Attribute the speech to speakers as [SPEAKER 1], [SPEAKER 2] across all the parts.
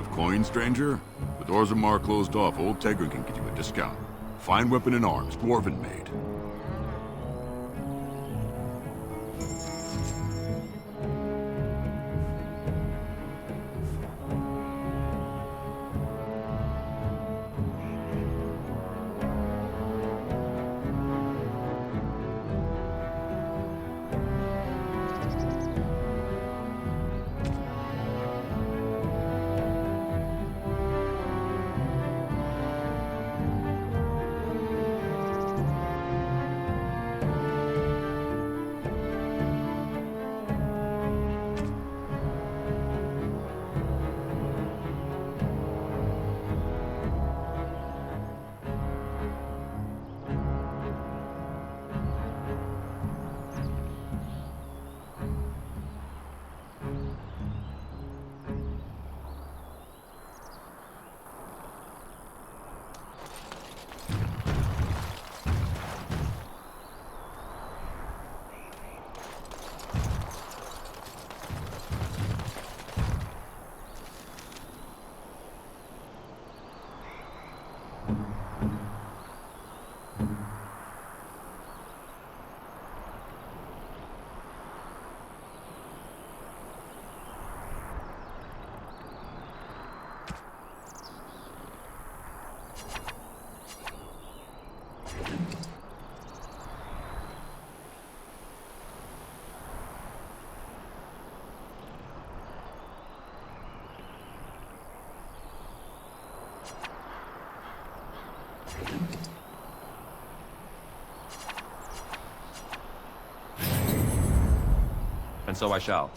[SPEAKER 1] enough coin, stranger? With Orzammar closed off, old Tegrin can get you a discount. Fine weapon and arms, dwarven made.
[SPEAKER 2] And so I shall.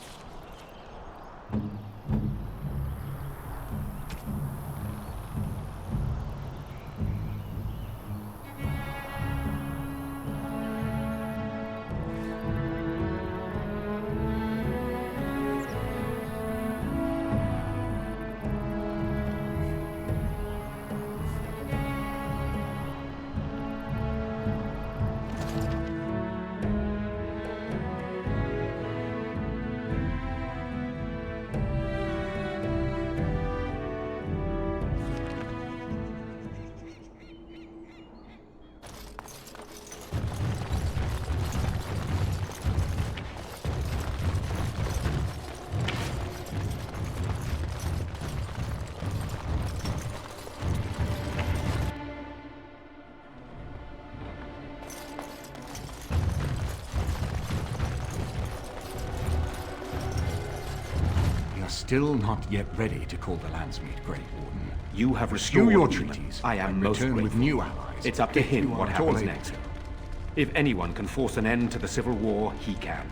[SPEAKER 3] Still not yet ready to call the Landsmeet Grey Warden.
[SPEAKER 4] You have
[SPEAKER 3] Pursue
[SPEAKER 4] restored
[SPEAKER 3] your
[SPEAKER 4] Leland.
[SPEAKER 3] treaties.
[SPEAKER 4] I am
[SPEAKER 3] and
[SPEAKER 4] most
[SPEAKER 3] return
[SPEAKER 4] grateful.
[SPEAKER 3] with new allies.
[SPEAKER 4] It's up to
[SPEAKER 3] if you
[SPEAKER 4] him what
[SPEAKER 3] are at all
[SPEAKER 4] happens
[SPEAKER 3] able
[SPEAKER 4] next.
[SPEAKER 3] to.
[SPEAKER 4] If anyone can force an end to the Civil War, he can.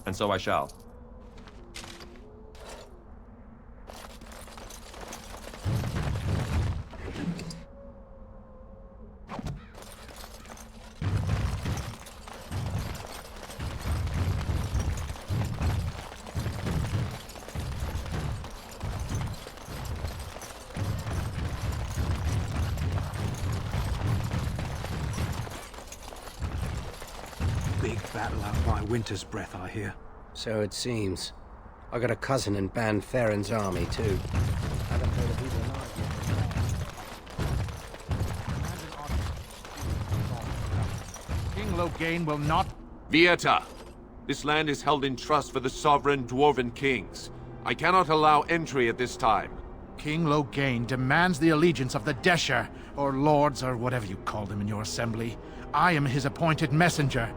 [SPEAKER 2] And so I shall.
[SPEAKER 5] Big battle out by Winter's Breath, I hear.
[SPEAKER 6] So it seems. I got a cousin in Ban Theron's army, too. Haven't heard if he's alive yet.
[SPEAKER 7] King Loghain will not...
[SPEAKER 8] Vieta! This land is held in trust for the sovereign Dwarven kings. I cannot allow entry at this time.
[SPEAKER 7] King Loghain demands the allegiance of the Desher, or lords, or whatever you call them in your assembly. I am his appointed messenger.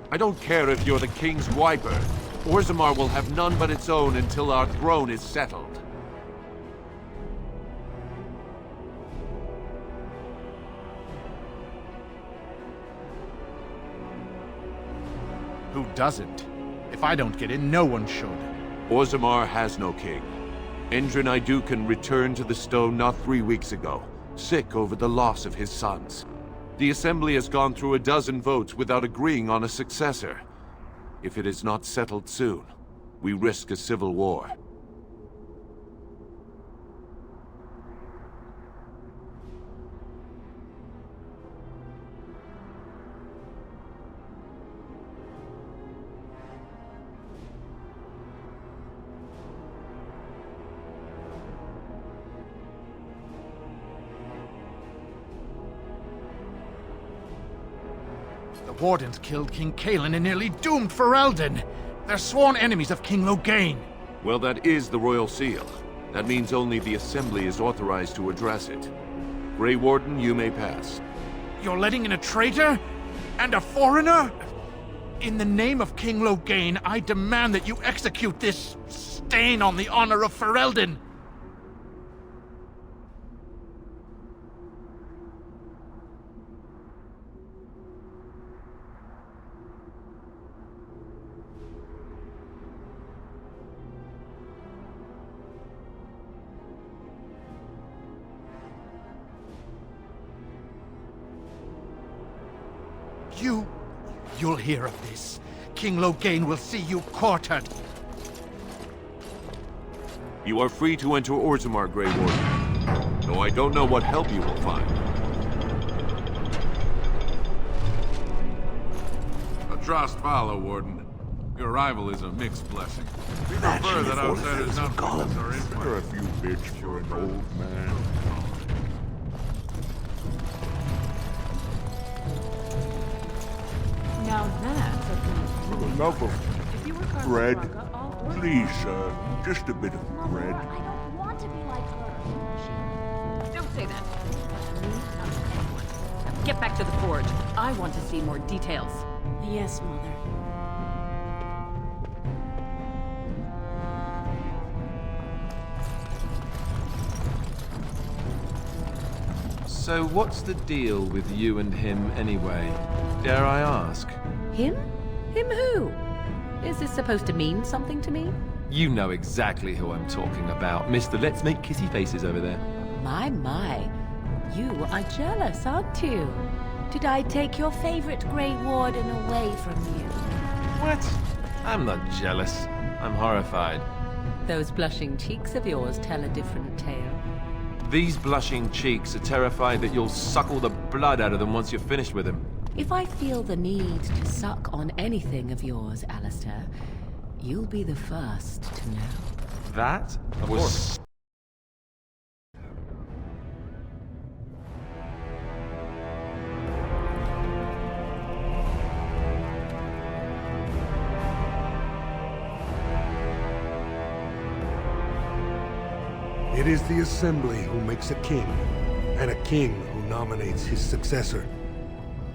[SPEAKER 8] I don't care if you're the king's wiper. Orzammar will have none but its own until our throne is settled.
[SPEAKER 7] Who doesn't? If I don't get in, no one should.
[SPEAKER 8] Orzammar has no king. Endrin Iduken returned to the stone not 3 weeks ago, sick over the loss of his sons. The Assembly has gone through a dozen votes without agreeing on a successor. If it is not settled soon, we risk a civil war.
[SPEAKER 7] The Wardens killed King Cailan and nearly doomed Ferelden. They're sworn enemies of King Loghain.
[SPEAKER 8] Well, that is the Royal Seal. That means only the Assembly is authorized to address it. Grey Warden, you may pass.
[SPEAKER 7] You're letting in a traitor? And a foreigner? In the name of King Loghain, I demand that you execute this stain on the honor of Ferelden. You'll hear of this. King Loghain will see you quartered.
[SPEAKER 8] You are free to enter Orzammar, Grey Warden. Though I don't know what help you will find.
[SPEAKER 9] A trust follow, Warden. Your arrival is a mixed blessing. We prefer that outsiders not focus our influence.
[SPEAKER 1] There are a few bits for an old man.
[SPEAKER 10] Now that's a
[SPEAKER 1] For the love of bread, please, sir, just a bit of bread.
[SPEAKER 10] I don't want to be like her. Don't say that. Now get back to the forge. I want to see more details. Yes, Mother.
[SPEAKER 11] So what's the deal with you and him anyway? Dare I ask?
[SPEAKER 12] Him? Him who? Is this supposed to mean something to me?
[SPEAKER 11] You know exactly who I'm talking about, Mr. Let's Make Kissy Faces over there.
[SPEAKER 12] My. You are jealous, aren't you? Did I take your favorite Grey Warden away from you?
[SPEAKER 11] What? I'm not jealous. I'm horrified.
[SPEAKER 12] Those blushing cheeks of yours tell a different tale.
[SPEAKER 11] These blushing cheeks are terrified that you'll suck all the blood out of them once you're finished with him.
[SPEAKER 12] If I feel the need to suck on anything of yours, Alistair, you'll be the first to know.
[SPEAKER 11] That was...
[SPEAKER 13] It is the Assembly who makes a king, and a king who nominates his successor.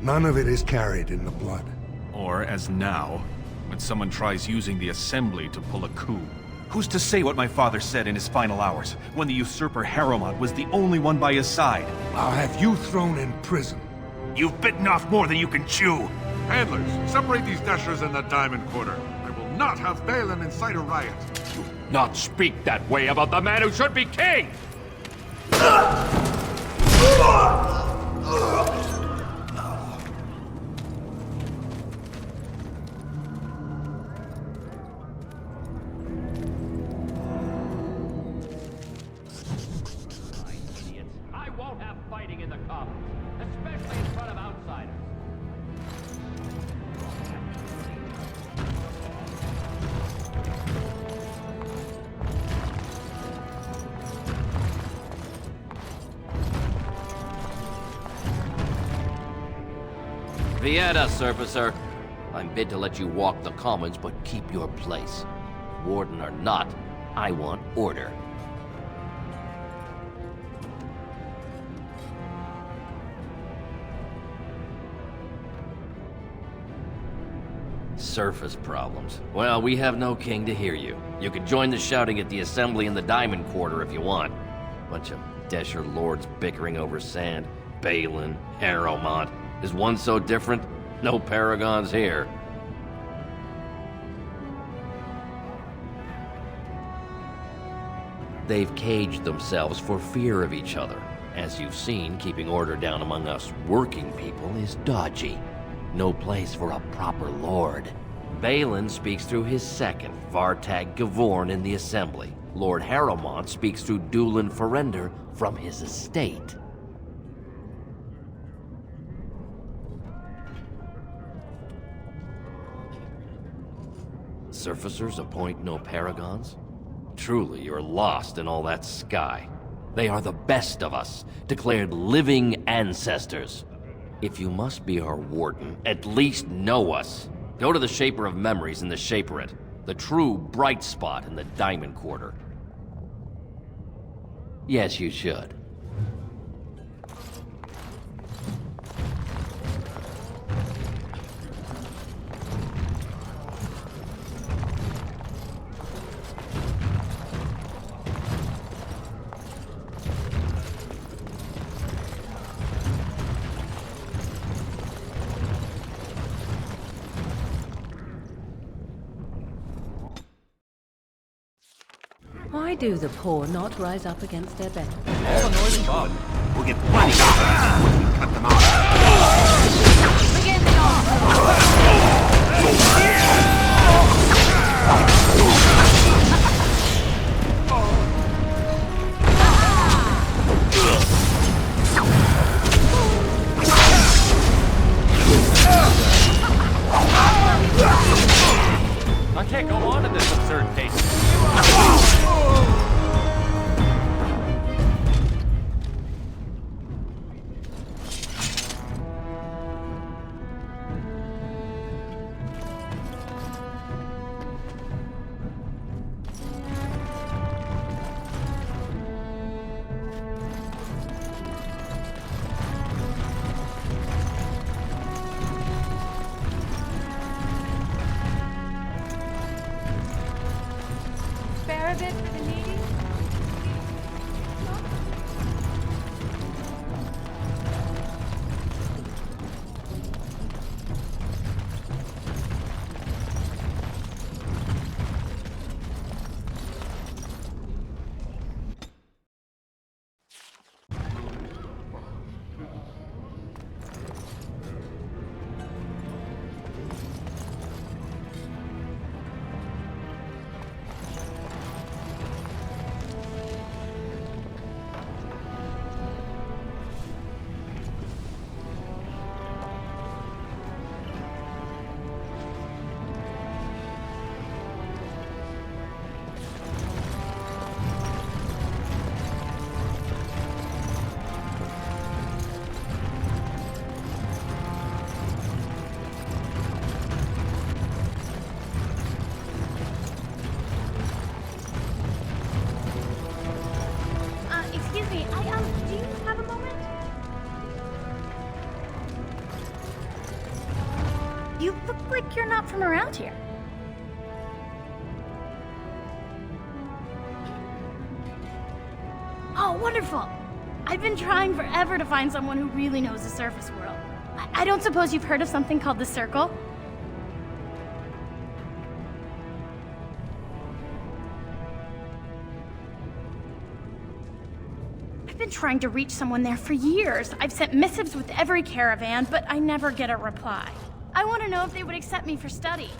[SPEAKER 13] None of it is carried in the blood.
[SPEAKER 14] Or, as now, when someone tries using the Assembly to pull a coup. Who's to say what my father said in his final hours, when the usurper Harrowmont was the only one by his side?
[SPEAKER 13] I'll have you thrown in prison,
[SPEAKER 14] You've bitten off more than you can chew.
[SPEAKER 9] Handlers, separate these dashers in the Diamond Quarter. I will not have Balin incite a riot.
[SPEAKER 4] Not speak that way about the man who should be king!
[SPEAKER 15] I won't have fighting in the Commons, especially in front of outsiders.
[SPEAKER 16] Vieta, Surfacer. I'm bid to let you walk the Commons, but keep your place. Warden or not, I want order. Surface problems. Well, we have no king to hear you. You can join the shouting at the Assembly in the Diamond Quarter if you want. Bunch of Desher lords bickering over sand. Balin, Harrowmont. Is one so different? No paragons here. They've caged themselves for fear of each other. As you've seen, keeping order down among us working people is dodgy. No place for a proper lord. Balin speaks through his second, Vartag Gavorn, in the Assembly. Lord Harrowmont speaks through Dulin Ferender from his estate. Surfacers appoint no paragons? Truly, you're lost in all that sky. They are the best of us, declared living ancestors. If you must be our warden, at least know us. Go to the Shaper of Memories in the Shaperate, the true bright spot in the Diamond Quarter. Yes, you should.
[SPEAKER 12] Why do the poor not rise up against their betters?
[SPEAKER 14] All the noise above. We'll get plenty of time when we cut them off.
[SPEAKER 12] Begin the
[SPEAKER 2] I can't go on at this absurd pace.
[SPEAKER 10] Spare a bit for the needy?
[SPEAKER 17] Excuse me, do you have a moment? You look like you're not from around here. Oh, wonderful! I've been trying forever to find someone who really knows the surface world. I don't suppose you've heard of something called the Circle? I've been trying to reach someone there for years. I've sent missives with every caravan, but I never get a reply. I want to know if they would accept me for study.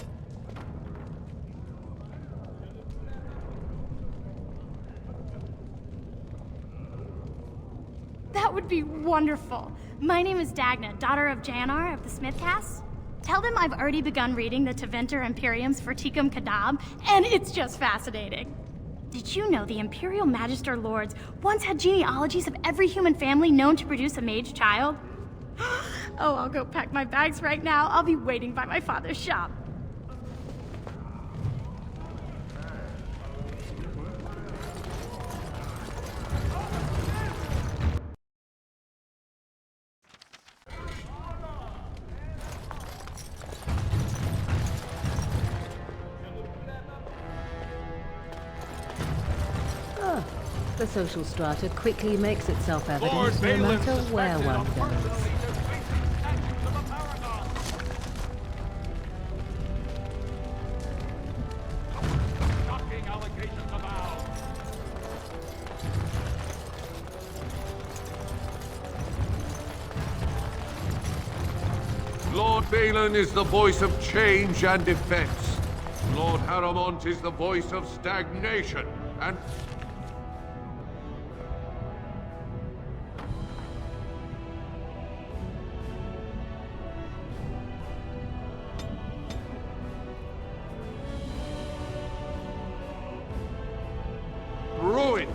[SPEAKER 17] That would be wonderful. My name is Dagna, daughter of Janar of the Smithcasts. Tell them I've already begun reading the Tevinter Imperiums for Tikum Kadab, and it's just fascinating. Did you know the Imperial Magister Lords once had genealogies of every human family known to produce a mage child? Oh, I'll go pack my bags right now. I'll be waiting by my father's shop.
[SPEAKER 12] The social strata quickly makes itself evident no matter where one goes.
[SPEAKER 8] Lord Balin is the voice of change and defense. Lord Haramont is the voice of stagnation and... ruin.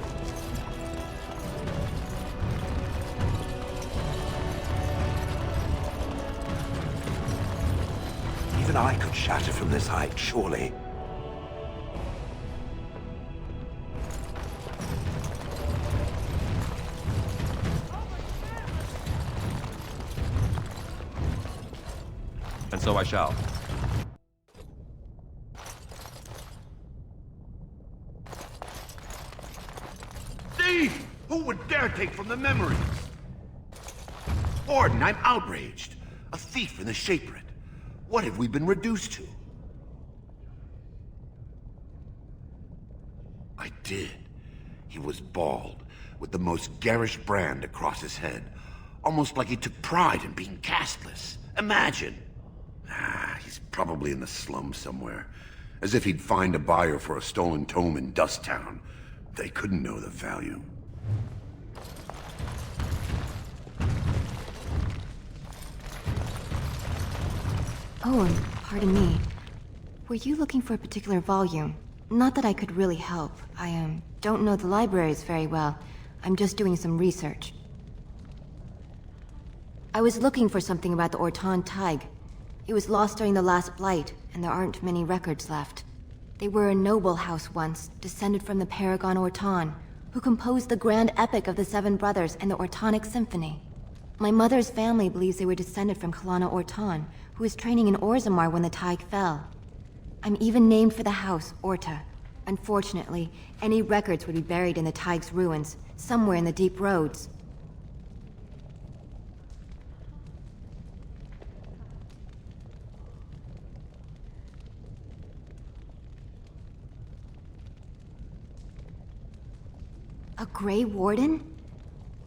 [SPEAKER 18] Even I could shatter from this height, surely.
[SPEAKER 11] And so I shall.
[SPEAKER 18] Thief! Who would dare take from the memories? Warden, I'm outraged. A thief in the Shaperate. What have we been reduced to? I did. He was bald, with the most garish brand across his head. Almost like he took pride in being castless. Imagine! He's probably in the slums somewhere. As if he'd find a buyer for a stolen tome in Dust Town. They couldn't know the value.
[SPEAKER 19] Oh, and pardon me. Were you looking for a particular volume? Not that I could really help. I, don't know the libraries very well. I'm just doing some research. I was looking for something about the Ortan Tig. It was lost during the last Blight, and there aren't many records left. They were a noble house once, descended from the Paragon Ortan, who composed the grand epic of the Seven Brothers and the Ortonic Symphony. My mother's family believes they were descended from Kalana Ortan, who was training in Orzammar when the Tig fell. I'm even named for the house, Orta. Unfortunately, any records would be buried in the Tig's ruins, somewhere in the deep roads. A Grey Warden?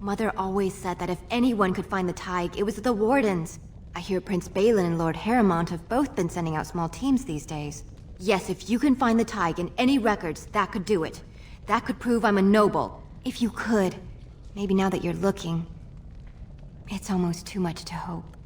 [SPEAKER 19] Mother always said that if anyone could find the Tig, it was the Wardens. I hear Prince Balin and Lord Haramont have both been sending out small teams these days. Yes, if you can find the Tig in any records, that could do it. That could prove I'm a noble. If you could. Maybe now that you're looking. It's almost too much to hope.